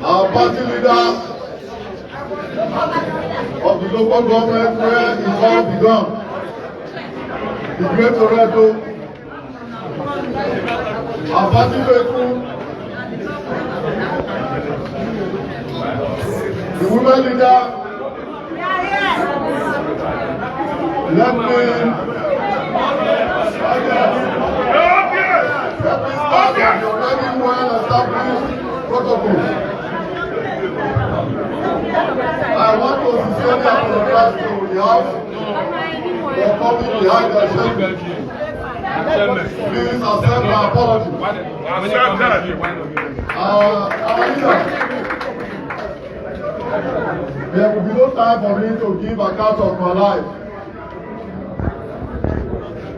Our party leader of the local government where it all began, the great Oredo, our party faithful, the women leader, let me start with the already well-established protocol. I want to sincerely apologize to the House for coming behind the assembly. Please accept my apology. Our leader, there will be no time for me to give account of my life.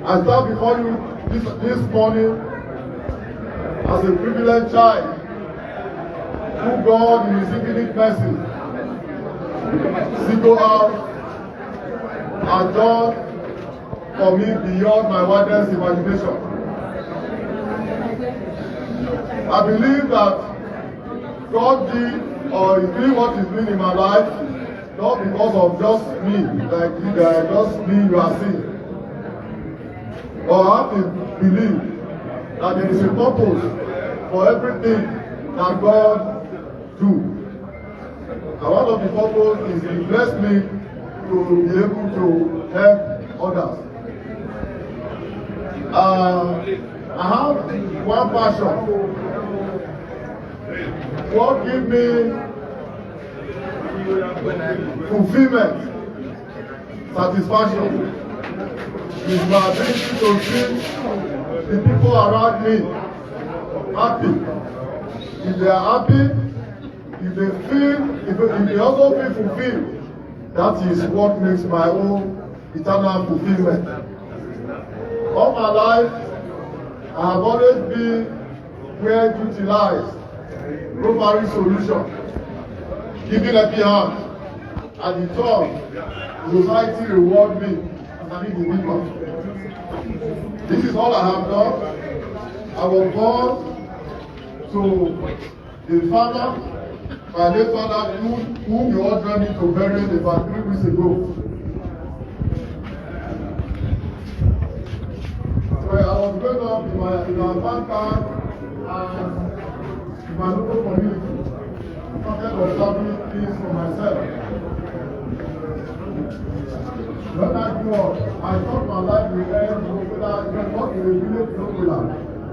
I stand before you this morning as a privileged child who God in His infinite mercy singled out and done for me beyond my wildest imagination. I believe that God did or is doing what He's doing in my life not because of just me, just me you are seeing. But I have to believe that there is a purpose for everything that God do. And one of the purpose is He blessed me to be able to help others. I have one passion. God give me fulfillment, satisfaction. Is my ability to see the people around me happy. If they are happy, if they also feel fulfilled, that is what makes my own eternal fulfillment. All my life, I have always been where duty lies, providing solution, giving a hand, and in turn, society reward me as an individual. This is all I have done. I was born to a father, my late father, whom you all joined me to bury about 3 weeks ago. So I was growing up in my backyard and in my local community. I started observing things for myself. When I grew up, I thought my life would end not in a village Nopela,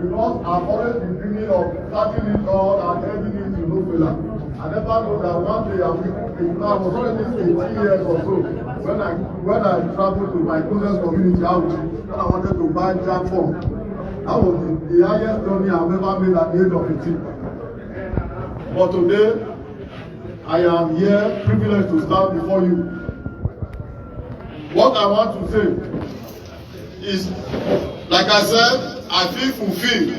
because I've always been dreaming of starting it all and ending it to Nopela. I never know that one day I was already 18 years or so when I traveled to my closest community out when I wanted to buy jam form. That was the highest journey I've ever made at the age of 18. But today, I am here privileged to stand before you. What I want to say is, like I said, I feel fulfilled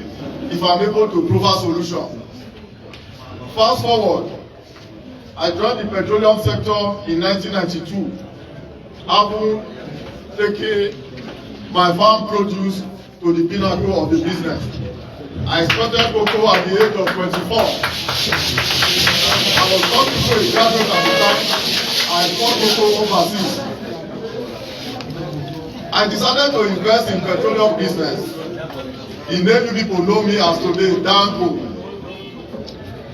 if I'm able to provide solution. Fast forward, I joined the petroleum sector in 1992, having taken my farm produce to the pinnacle of the business. I started cocoa at the age of 24. I was not even a graduate at the time. I bought cocoa overseas. I decided to invest in petroleum business. The name you people know me as today, DANCO.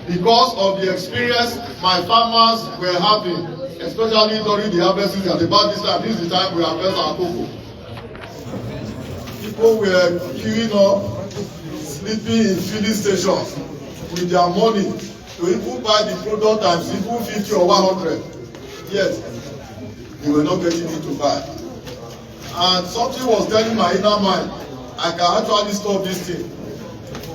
Because of the experience my farmers were having, especially during the harvest season. At about this time, this is the time we harvest our cocoa. People were queuing up, sleeping in filling stations with their money to even buy the product times even 50 or 100. Yes, they were not getting it to buy. And something was telling my inner mind, I can actually stop this thing.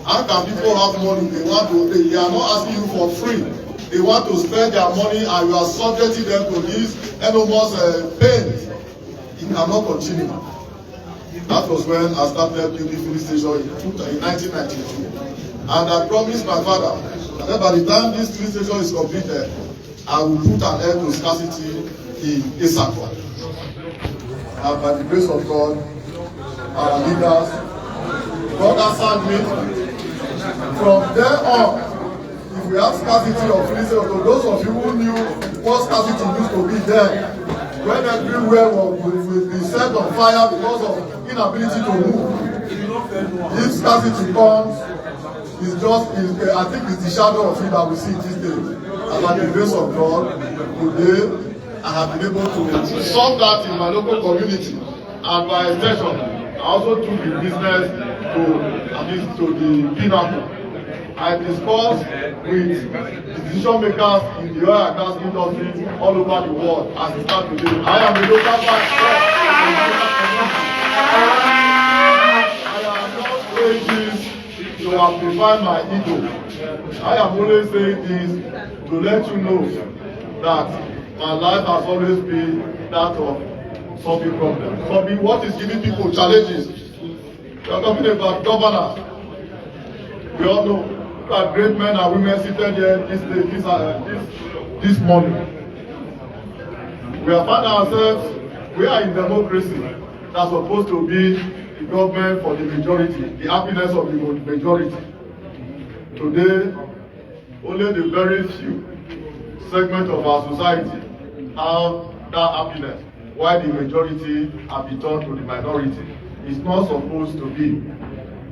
How can people have money they want to pay? They are not asking you for free. They want to spend their money and you are subjecting them to this enormous pain. It cannot continue. That was when I started building filling station in 1992. And I promised my father that by the time this filling station is completed, I will put an end to scarcity in Etsako. And by the grace of God, our leaders, God answered me from from there on, if we have scarcity of reason, to those of you who knew what scarcity used to be there, when everywhere will be set on fire because of inability to move. If scarcity comes, I think it's the shadow of it that we see this day. And by the grace of God, today I have been able to solve that in my local community. And by extension, I also took the business to the pinnacle. I discussed with decision makers in the oil and gas industry all over the world as it stands today. I am a local I am not saying this to amplify my ego. I am only saying this to let you know that my life has always been that of solving problems. Solving what is giving people challenges. We are talking about governance. We all know that great men and women seated here this morning. We have found ourselves, we are in democracy that's supposed to be the government for the majority, the happiness of the majority. Today, only the very few segments of our society have that happiness, while the majority have returned to the minority. It's not supposed to be.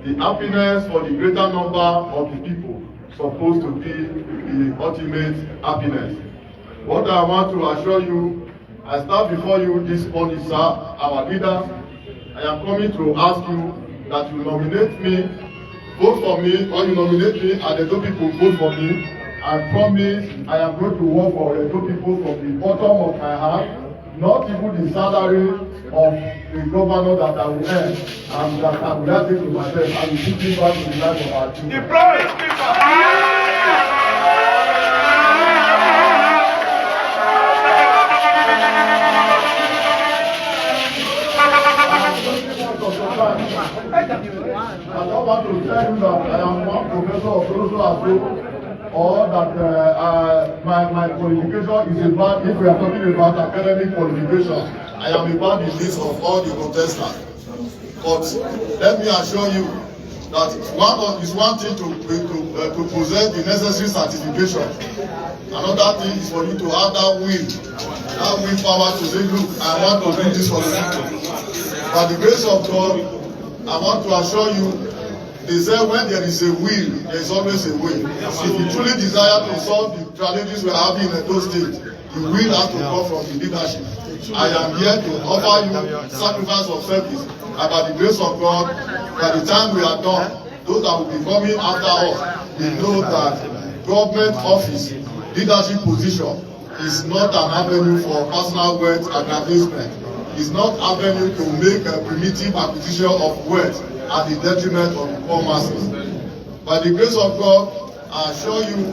The happiness for the greater number of the people supposed to be the ultimate happiness. What I want to assure you, I stand before you this morning, sir, our leaders. I am coming to ask you that you nominate me, vote for me, or you nominate me and the two people vote for me. I promise I am going to work for the two people from the bottom of my heart, not even the salary of the governor that I will earn and that I will have it to myself. I will put it back to the life of our children. The promise people. I don't want to tell you that I am one professor of social or that my qualification is about, if we are talking about academic qualification, I am about the list of all the contestants. But let me assure you that it's one thing to possess the necessary certification. Another thing is for you to have that will power to say, look, I want to do this for the people. By the grace of God, I want to assure you, they say when there is a will, there is always a way. If you truly desire to solve the challenges we are having in those states, the will has to come from the leadership. I am here to offer you sacrifice of service. And by the grace of God, by the time we are done, those that will be coming after us, we know that government office, leadership position is not an avenue for personal wealth aggrandizement. It's not avenue to make a primitive acquisition of wealth at the detriment of the poor masses. By the grace of God, I assure you,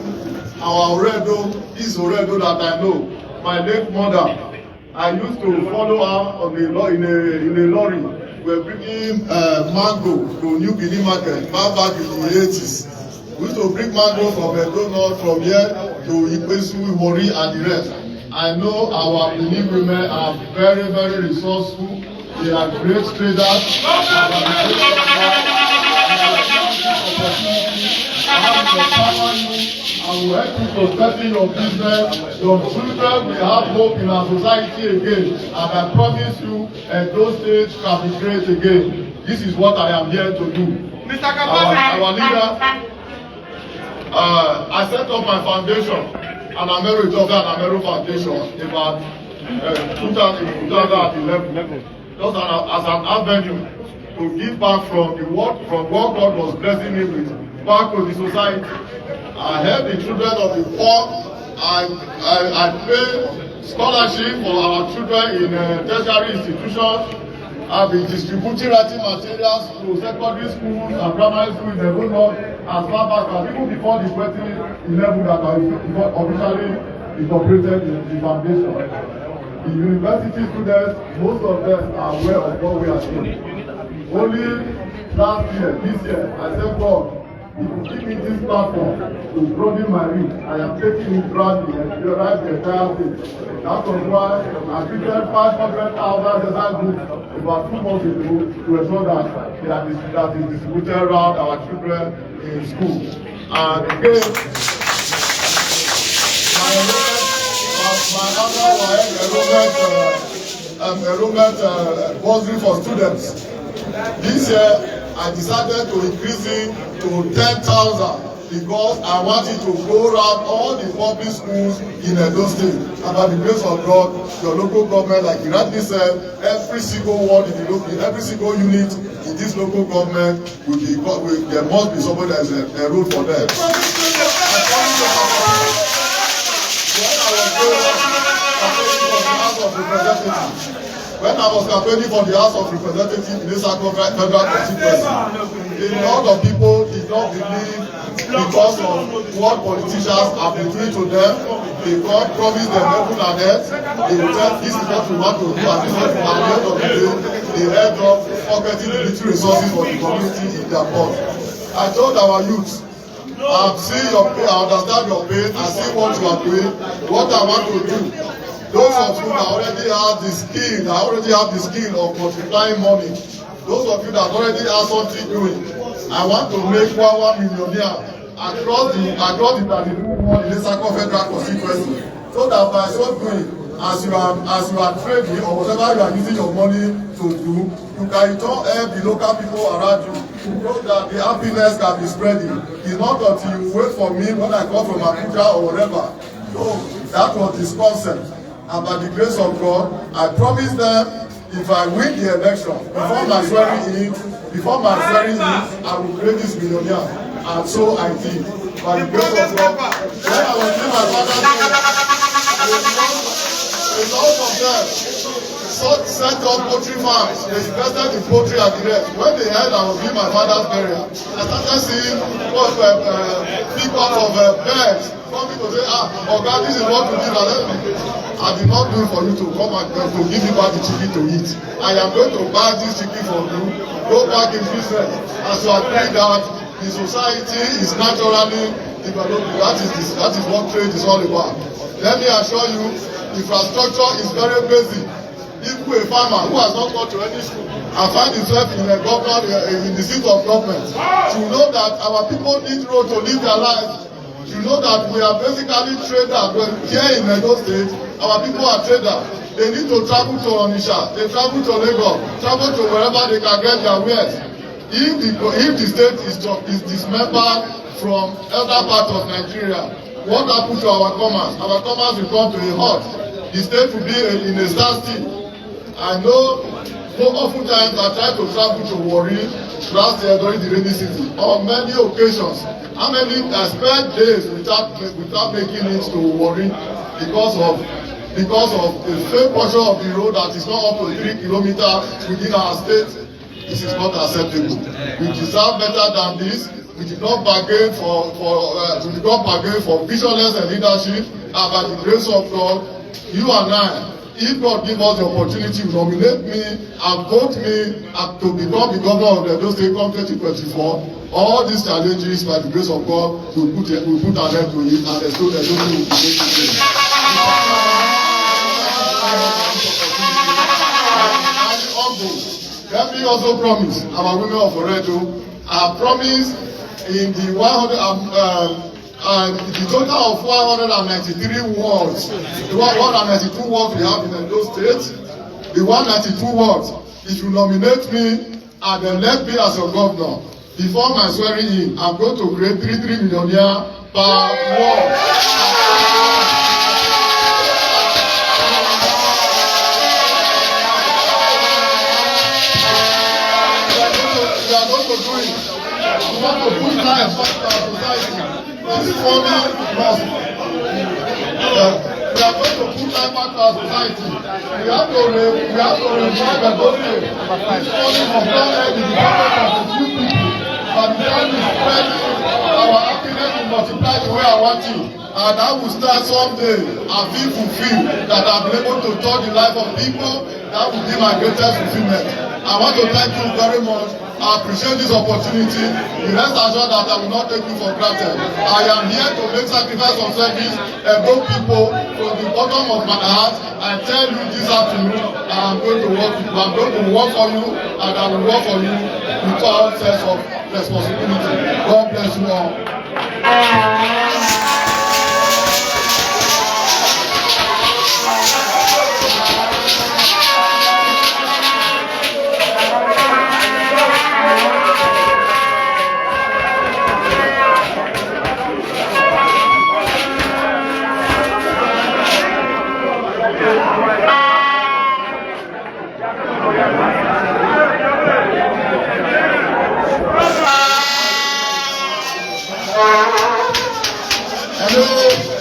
our Oredo is Oredo that I know. My late mother, I used to follow her on in a lorry. We were bringing mango to New Guinea Market back in the 80s. We used to bring mango from Edo from here to Ipesu, Iwori, and the rest. I know our Benin women are very, very resourceful. They are great traders. I will help you to settle your business. Your children will have hope in our society again. And I promise you, those states can be great again. This is what I am here to do. Mr. Our leader, I set up my foundation, Anamero Foundation, about 2011. Just as an avenue to give back from what God was blessing me with, back to the society. I help the children of the poor. I pay scholarship for our children in tertiary institutions. I've been distributing writing materials to secondary schools and primary schools in the whole as far back as even before the 2011 that I officially is operated in the foundation. The university students, most of them are aware of what we are doing. Only this year, I said, God, if you give me this platform to broaden my reach, I am taking it broadly and right the entire state. That was why I created 500,000 design groups about 2 months ago to ensure that is distributed around our children in school. And again, my enrollment bursary for students. This year, I decided to increase it to 10,000 because I wanted to go around all the public schools in Edo State. And by the grace of God, your local government, like you rightly said, every single ward in the local, every single unit in this local government will be, there must be somebody that is enrolled for them. When I was campaigning for the House of Representatives in the Etsako Federal Constituency, a lot of people did not believe because of what politicians have been doing to them. They can't promise them heaven and earth. They will tell this is what we want to do, and this is what we are going to do. They end up forgetting the little resources for the community in their port. I told our youth, I'm seeing your pain, I understand your pain, I see what you are doing, what I want to do. Those of you that already have the skill, of multiplying money, those of you that already have something doing, I want to make one millionaire across the Etsako Federal Constituency, so that by so doing, as you are trading or whatever you are using your money to do, you can return help the local people around you, so that the happiness can be spreading. It's not until you wait for me when I come from Abuja or whatever. So that was this concept. And by the grace of God, I promise them if I win the election, before my swearing in, I will create this millionaire. And so I did. By the grace of God, when I was in my father's house, a lot of them set up poultry farms. They invested in poultry and the rest. When they heard I was in my father's burial, I started seeing big part of birds coming to say, oh God, this is what we did. I did not do it for you to come and to give you back the chicken to eat. I am going to buy this chicken for you, go back in business. As you are doing that, the society is naturally developing. That is what trade is all about. Let me assure you, infrastructure is very basic. Even a farmer who has not gone to any school and find himself in a government, in the seat of government, should know that our people need road to live their lives. You know that we are basically traders. Here in Edo State, our people are traders. They need to travel to Onitsha, they travel to Lagos, travel to wherever they can get their wares. If the state is dismembered from other parts of Nigeria, what happens to our commerce? Our commerce will come to a halt. The state will be in a standstill. I know often times I try to travel to Warri last year during the rainy season. On many occasions, how many I spent days without making it to Warri because of the same portion of the road that is not up to 3 kilometers within our state. This is not acceptable. We deserve better than this. We did not bargain for visionless and leadership. And by the grace of God, you and I, if God give us the opportunity to nominate me and vote me to become the governor of the Edo State come 2024, all these challenges, by the grace of God, will put an end to it, and the Edo State will be taken. Let me also promise our women of Oredo, I promise in the the total of 193 wards, the 192 wards we have in Edo State, the 192 wards, if you nominate me and elect me as your governor, before my swearing in, I'm going to create 3 millionaire per ward. We are going to do it. We want to put life back to our society. This forming must. We are going to put life back to our society. We have to revive the body. This forming of God is the government of the few people. But the time is spreading, our happiness will multiply the way I want it. And I will start someday and feel fulfilled that I'm able to touch the life of people. That will be my greatest fulfillment. I want to thank you very much. I appreciate this opportunity. You rest assured that I will not take you for granted. I am here to make sacrifice of service and both people from the bottom of my heart. I tell you this afternoon, I am going to work with you. I'm going to work for you, and I will work for you with all sense of responsibility. God bless you all. Hello.